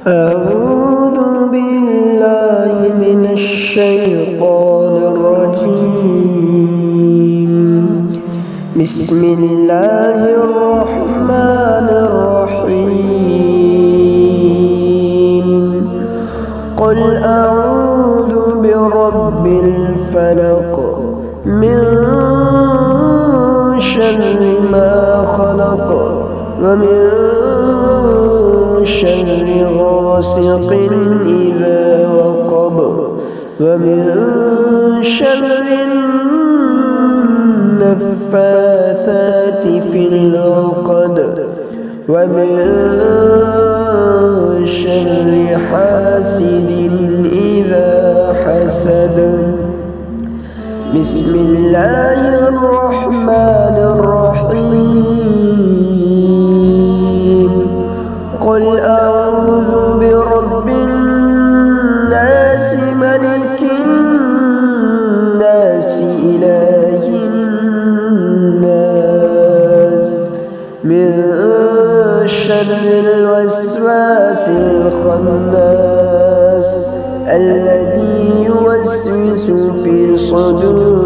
أعوذ بالله من الشيطان الرجيم. بسم الله الرحمن الرحيم. قل أعوذ برب الفلق من شر ما خلق ومن شر غاسق إذا وقب ومن شر النفاثات في العقد ومن شر حاسد إذا حسد. بسم الله الرحمن الرحيم. قل أعوذ برب الناس ملك الناس إله الناس من شر الوسواس الخناس الذي يوسوس في صدور